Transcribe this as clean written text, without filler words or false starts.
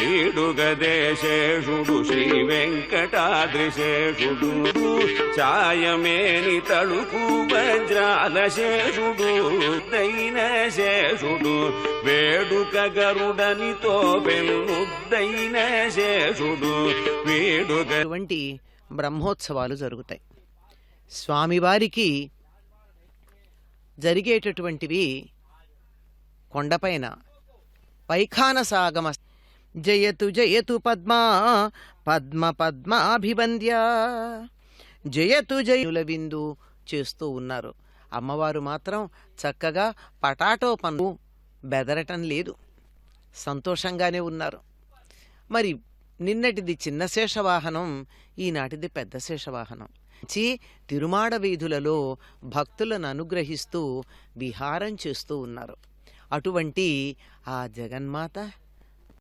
ఈడుగదేశేషుడు శ్రీ వెంకటాద్రిశేషుడు ఛాయమేని తళుకు వజ్రాల శేషుడు దైన శేషుడు వేడుక గరుడనితో పెన్నుద్దైన శేషుడు వేడుక వంటి బ్రహ్మోత్సవాలు జరుగుతాయి. స్వామివారికి జరిగేటటువంటివి కొండపైన పైఖాన సాగమ జయతు జయతు పద్మా పద్మ పద్మాభివంద్య జయతు జయుల విందు చేస్తూ ఉన్నారు. అమ్మవారు మాత్రం చక్కగా పటాటో పన్ను బెదరటం లేదు, సంతోషంగానే ఉన్నారు. మరి నిన్నటిది చిన్న శేషవాహనం, ఈనాటిది పెద్ద శేషవాహనం. తిరుమాడ వీధులలో భక్తులను అనుగ్రహిస్తూ విహారం చేస్తూ ఉన్నారు. అటువంటి ఆ జగన్మాత